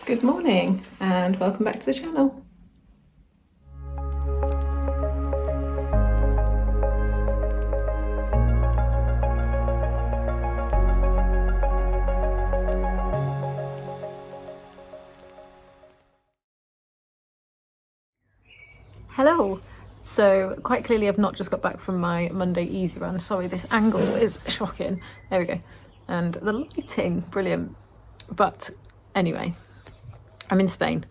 Good morning and welcome back to the channel. Hello. So quite clearly I've not just got back from my Monday easy run. Sorry, this angle is shocking. There we go. And the lighting, brilliant. But anyway, I'm in Spain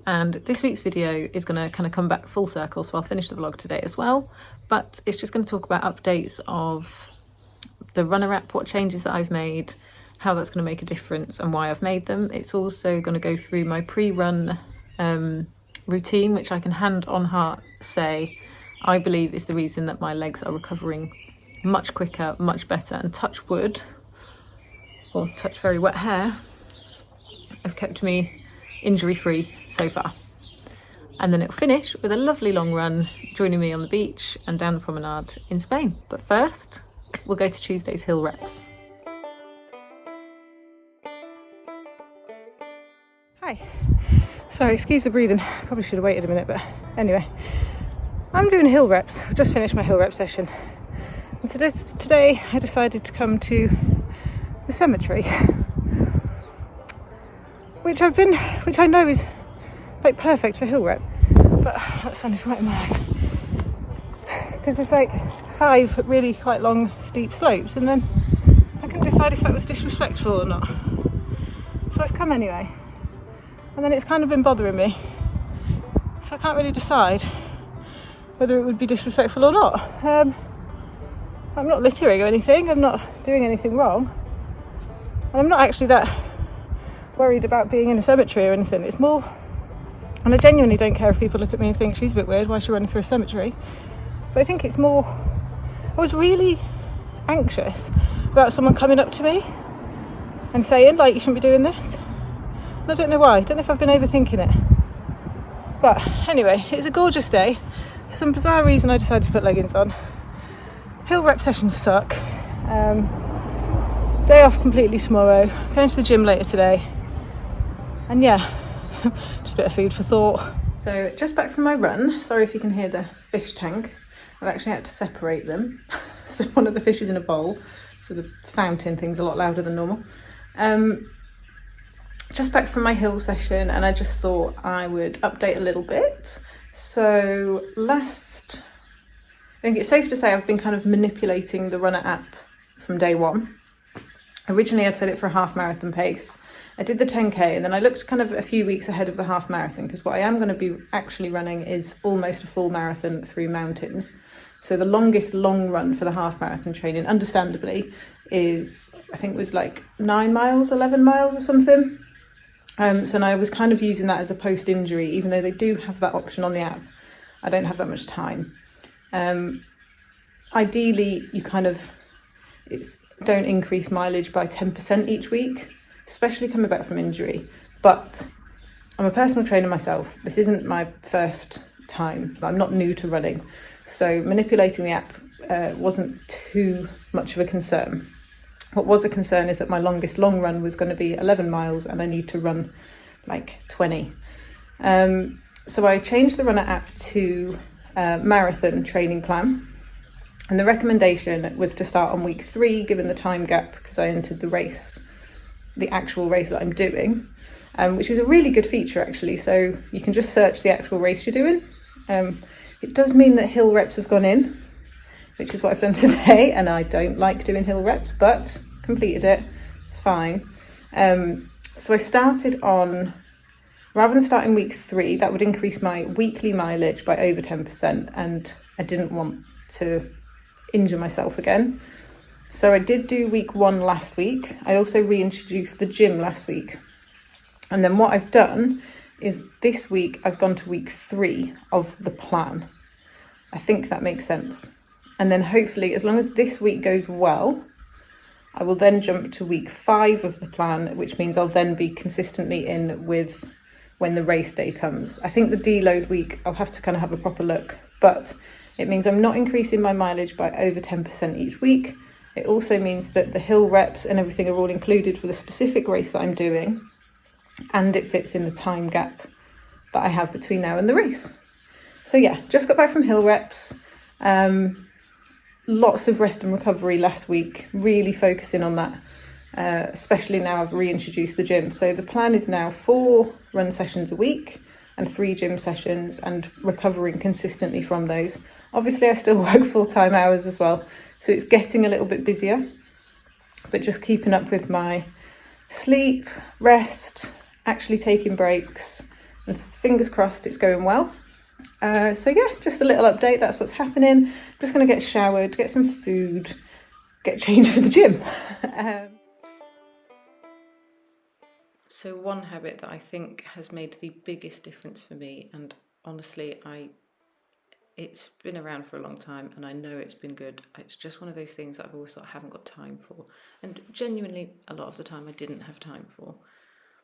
and this week's video is going to kind of come back full circle, so I'll finish the vlog today as well, but it's just going to talk about updates of the runner app, what changes that I've made, how that's going to make a difference and why I've made them. It's also going to go through my pre-run routine, which I can hand on heart say I believe is the reason that my legs are recovering much quicker, much better, and touch wood, or touch very wet hair, have kept me injury free so far. And then it'll finish with a lovely long run joining me on the beach and down the promenade in Spain. But first we'll go to Tuesday's hill reps. Hi, sorry, excuse the breathing, probably should have waited a minute, but anyway, I'm doing hill reps. I've just finished my hill rep session and today I decided to come to the cemetery, which I know is like perfect for hill rep, but that sun is right in my eyes because there's like 5 really quite long steep slopes, and then I couldn't decide if that was disrespectful or not, so I've come anyway, and then it's kind of been bothering me, so I can't really decide whether it would be disrespectful or not. I'm not littering or anything, I'm not doing anything wrong, and I'm not actually that worried about being in a cemetery or anything. It's more, and I genuinely don't care if people look at me and think she's a bit weird, why is she running through a cemetery, but I think it's more, I was really anxious about someone coming up to me and saying like, you shouldn't be doing this, and I don't know why. I don't know if I've been overthinking it, but anyway, it's a gorgeous day. For some bizarre reason I decided to put leggings on. Hill rep sessions suck. Day off completely tomorrow, going to the gym later today, and yeah, just a bit of food for thought. So just back from my run, sorry if you can hear the fish tank, I've actually had to separate them. So one of the fish is in a bowl, so the fountain thing's a lot louder than normal. Just back from my hill session, and I just thought I would update a little bit. So I think it's safe to say I've been kind of manipulating the runner app from day one. Originally I'd set it for a half marathon pace. I did the 10k and then I looked kind of a few weeks ahead of the half marathon, because what I am going to be actually running is almost a full marathon through mountains. So the longest long run for the half marathon training, understandably, is, I think it was like 9 miles, 11 miles or something. So now I was kind of using that as a post-injury, even though they do have that option on the app. I don't have that much time. Ideally, you kind of, don't increase mileage by 10% each week, especially coming back from injury. But I'm a personal trainer myself. This isn't my first time. I'm not new to running. So manipulating the app wasn't too much of a concern. What was a concern is that my longest long run was going to be 11 miles and I need to run like 20. So I changed the runner app to marathon training plan. And the recommendation was to start on week 3, given the time gap, because I entered the actual race that I'm doing, which is a really good feature actually. So you can just search the actual race you're doing. It does mean that hill reps have gone in, which is what I've done today, and I don't like doing hill reps, but completed it, it's fine. So I started on, rather than starting week 3, that would increase my weekly mileage by over 10%, and I didn't want to injure myself again. So I did do week 1 last week. I also reintroduced the gym last week. And then what I've done is this week I've gone to week 3 of the plan. I think that makes sense. And then hopefully, as long as this week goes well, I will then jump to week 5 of the plan, which means I'll then be consistently in with when the race day comes. I think the deload week, I'll have to kind of have a proper look, but it means I'm not increasing my mileage by over 10% each week. It also means that the hill reps and everything are all included for the specific race that I'm doing. and it fits in the time gap that I have between now and the race. So yeah, just got back from hill reps. Lots of rest and recovery last week, really focusing on that, especially now I've reintroduced the gym. So the plan is now 4 run sessions a week and 3 gym sessions, and recovering consistently from those. Obviously I still work full-time hours as well, so it's getting a little bit busier, but just keeping up with my sleep, rest, actually taking breaks, and fingers crossed it's going well. So yeah, just a little update, that's what's happening. I'm just going to get showered, get some food, get changed for the gym. So one habit that I think has made the biggest difference for me, and honestly it's been around for a long time and I know it's been good, it's just one of those things that I've always thought I haven't got time for, and genuinely a lot of the time I didn't have time for.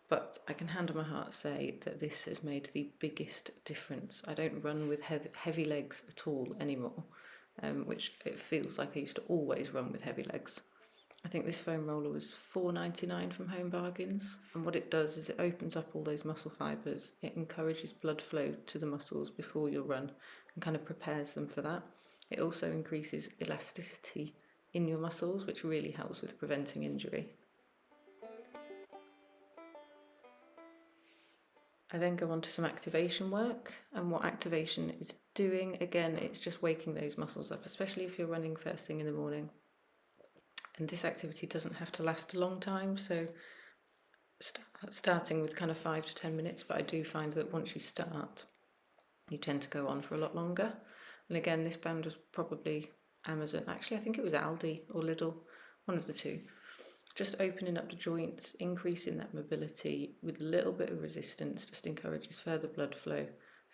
But I can hand on my heart say that this has made the biggest difference. I don't run with heavy legs at all anymore, which it feels like I used to always run with heavy legs. I think this foam roller was $4.99 from Home Bargains, and what it does is it opens up all those muscle fibres, it encourages blood flow to the muscles before your run and kind of prepares them for that. It also increases elasticity in your muscles, which really helps with preventing injury. I then go on to some activation work, and what activation is doing, again, it's just waking those muscles up, especially if you're running first thing in the morning. And this activity doesn't have to last a long time, so starting with kind of 5 to 10 minutes, but I do find that once you start, you tend to go on for a lot longer. And again, this band was probably Amazon, actually I think it was Aldi or Lidl, one of the two. Just opening up the joints, increasing that mobility with a little bit of resistance, just encourages further blood flow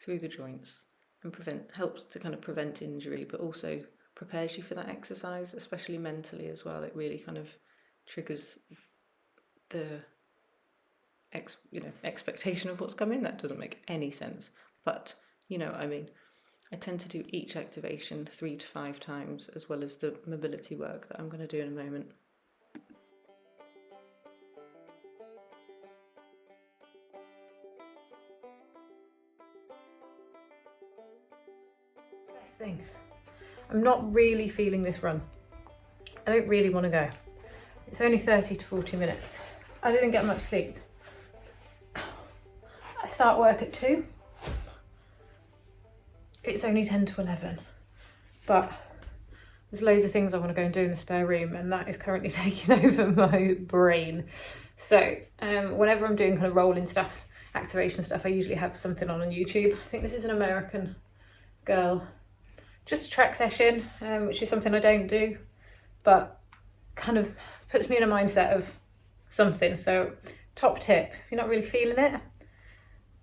through the joints and helps to kind of prevent injury, but also prepares you for that exercise, especially mentally as well. It really kind of triggers the expectation of what's coming. That doesn't make any sense, but you know what I mean. I tend to do each activation 3 to 5 times, as well as the mobility work that I'm going to do in a moment. Thing. I'm not really feeling this run. I don't really want to go. It's only 30 to 40 minutes. I didn't get much sleep. I start work at 2. It's only 10 to 11. But there's loads of things I want to go and do in the spare room, and that is currently taking over my brain. So whenever I'm doing kind of rolling stuff, activation stuff, I usually have something on YouTube. I think this is an American girl. Just a track session, which is something I don't do, but kind of puts me in a mindset of something. So top tip, if you're not really feeling it,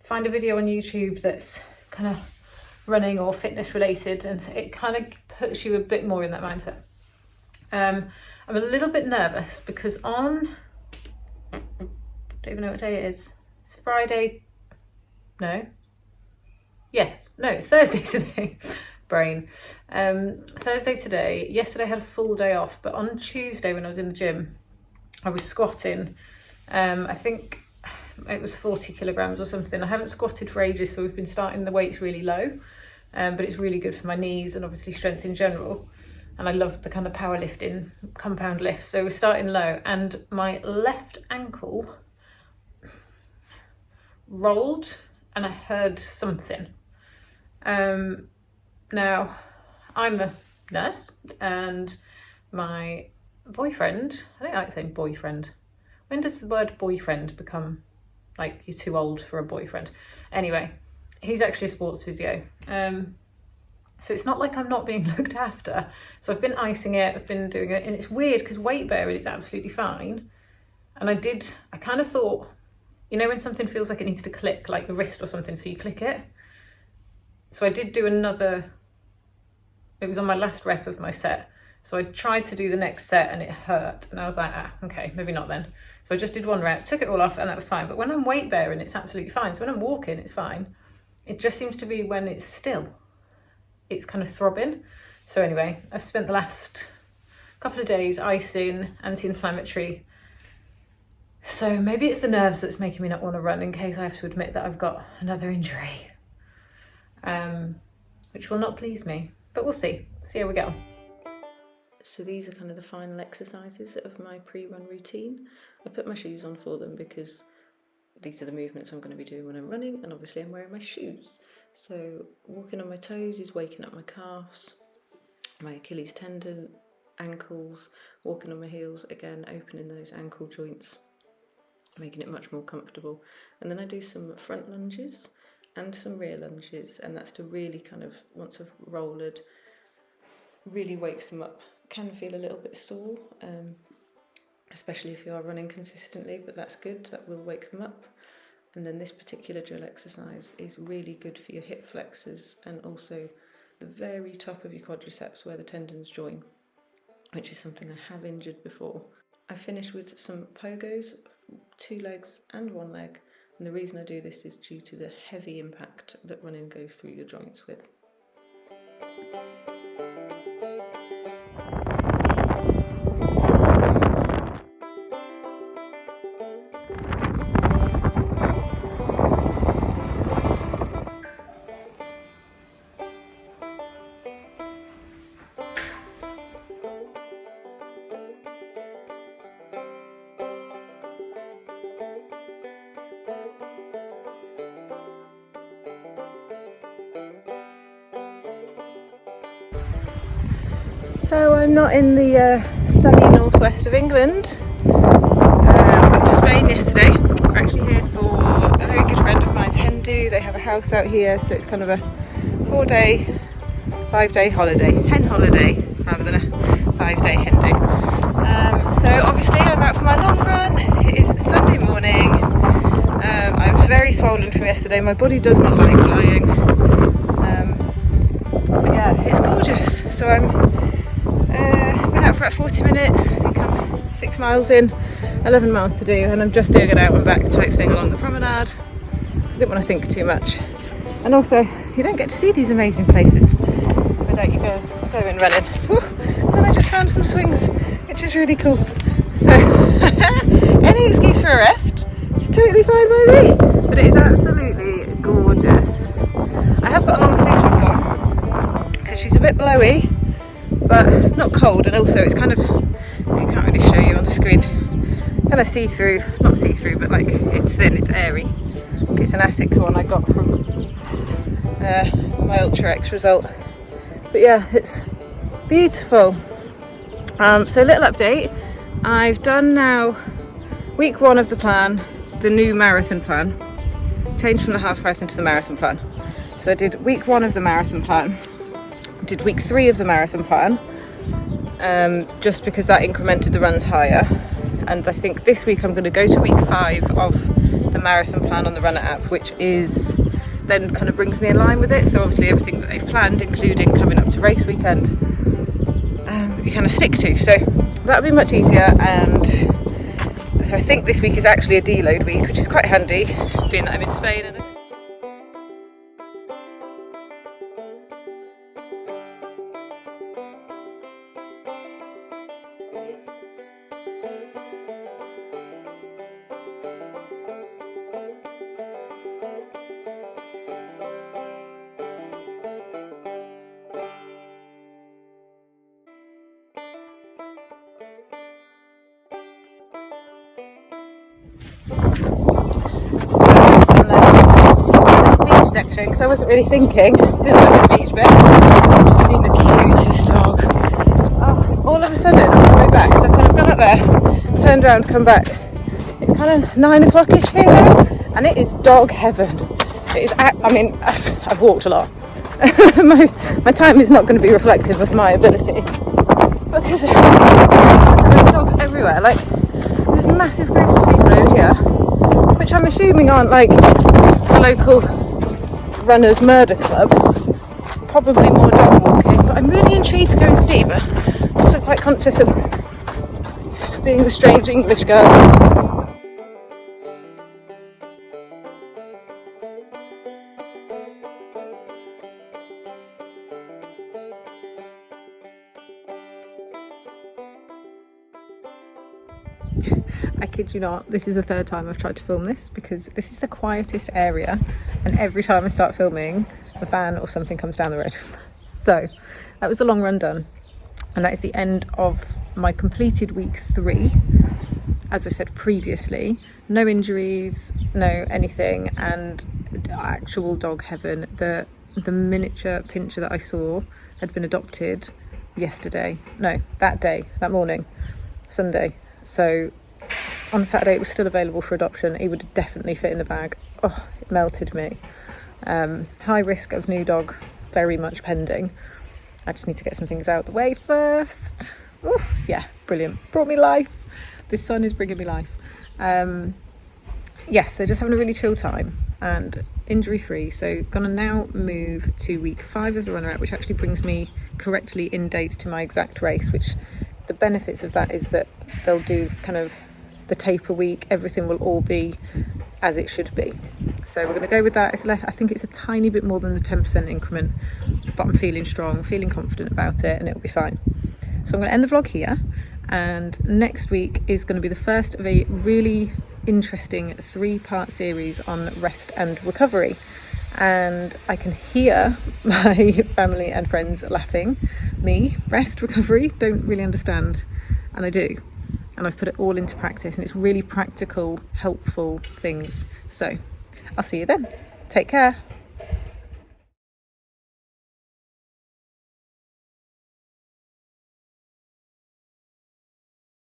find a video on YouTube that's kind of running or fitness related, and it kind of puts you a bit more in that mindset. I'm a little bit nervous because don't even know what day it is. It's Friday. It's Thursday today. Brain. Thursday today. Yesterday I had a full day off, but on Tuesday when I was in the gym, I was squatting. I think it was 40 kilograms or something. I haven't squatted for ages, so we've been starting the weights really low, but it's really good for my knees and obviously strength in general. And I love the kind of powerlifting compound lifts. So we're starting low, and my left ankle rolled and I heard something. Now, I'm a nurse, and my boyfriend, I don't like saying boyfriend. When does the word boyfriend become like you're too old for a boyfriend? Anyway, he's actually a sports physio. So it's not like I'm not being looked after. So I've been icing it, I've been doing it, and it's weird because weight bearing is absolutely fine. And I kind of thought, you know when something feels like it needs to click, like the wrist or something, so you click it? So I did do it was on my last rep of my set. So I tried to do the next set and it hurt. And I was like, okay, maybe not then. So I just did 1 rep, took it all off, and that was fine. But when I'm weight bearing, it's absolutely fine. So when I'm walking, it's fine. It just seems to be when it's still, it's kind of throbbing. So anyway, I've spent the last couple of days icing, anti-inflammatory, So maybe it's the nerves that's making me not want to run, in case I have to admit that I've got another injury, which will not please me, but we'll see how we go. So these are kind of the final exercises of my pre-run routine. I put my shoes on for them because these are the movements I'm going to be doing when I'm running, and obviously I'm wearing my shoes. So walking on my toes is waking up my calves, my Achilles tendon, ankles. Walking on my heels, again, opening those ankle joints, making it much more comfortable. And then I do some front lunges and some rear lunges, and that's to really kind of, once I've rolled, really wakes them up. Can feel a little bit sore, especially if you are running consistently, but that's good, that will wake them up. And then this particular drill exercise is really good for your hip flexors and also the very top of your quadriceps where the tendons join, which is something I have injured before. I finish with some pogos, 2 legs and 1 leg, and the reason I do this is due to the heavy impact that running goes through your joints with. So I'm not in the sunny northwest of England. I went to Spain yesterday. We're actually here for a very good friend of mine's hen do. They have a house out here, so it's kind of a 4-day, 5-day holiday, hen holiday, rather than a 5-day hen do. So obviously I'm out for my long run. It is Sunday morning. I'm very swollen from yesterday. My body does not like flying. But yeah, it's gorgeous. So I'm been out for about 40 minutes. I think I'm 6 miles in, 11 miles to do, and I'm just doing an out and back type thing along the promenade. I didn't want to think too much. And also, you don't get to see these amazing places without you going running. Woo! And then I just found some swings, which is really cool. So, any excuse for a rest, it's totally fine by me. But it is absolutely gorgeous. I have got a long sleeve top on because she's a bit blowy, but not cold, and also it's kind of, I can't really show you on the screen, kind of see-through, not see-through, but like it's thin, it's airy. I think it's an Asics one I got from my Ultra X result. But yeah, it's beautiful. So little update, I've done now week 1 of the plan, the new marathon plan, changed from the half marathon to the marathon plan. So I did week 1 of the marathon plan, did week 3 of the marathon plan, just because that incremented the runs higher, and I think this week I'm going to go to week 5 of the marathon plan on the Runner app, which is then kind of brings me in line with it. So obviously everything that they've planned, including coming up to race weekend, you kind of stick to, so that'll be much easier. And so I think this week is actually a deload week, which is quite handy, being that I'm in Spain. And section, because I wasn't really thinking, didn't look at the beach bit. I've just seen the cutest dog. Oh, all of a sudden on my way back, so I've kind of gone up there, turned around, come back. It's kind of 9 o'clock-ish here now, and it is dog heaven. It is, I mean, I've walked a lot. my time is not going to be reflective of my ability, because there's dogs everywhere. Like, there's a massive group of people over here, which I'm assuming aren't like a local runners murder club, probably more dog walking, but I'm really intrigued to go and see, but also quite conscious of being the strange English girl. I kid you not, this is the third time I've tried to film this because this is the quietest area, and every time I start filming a van or something comes down the road. So that was the long run done, and that is the end of my completed week 3. As I said previously, no injuries, no anything, and actual dog heaven. The miniature pincher that I saw had been adopted that morning, Sunday. So on Saturday it was still available for adoption. He would definitely fit in the bag. Oh, it melted me. High risk of new dog, very much pending. I just need to get some things out of the way first. Oh, yeah, brilliant. Brought me life. This sun is bringing me life. Yes, so just having a really chill time and injury free. So gonna now move to week 5 of the runner out, which actually brings me correctly in dates to my exact race, which the benefits of that is that they'll do kind of the taper week. Everything will all be as it should be. So we're going to go with that. I think it's a tiny bit more than the 10% increment, but I'm feeling strong, feeling confident about it, and it'll be fine. So I'm going to end the vlog here, and next week is going to be the first of a really interesting 3-part series on rest and recovery. And I can hear my family and friends laughing. Me, rest, recovery, don't really understand, and I do. And I've put it all into practice, and it's really practical, helpful things. So I'll see you then. Take care.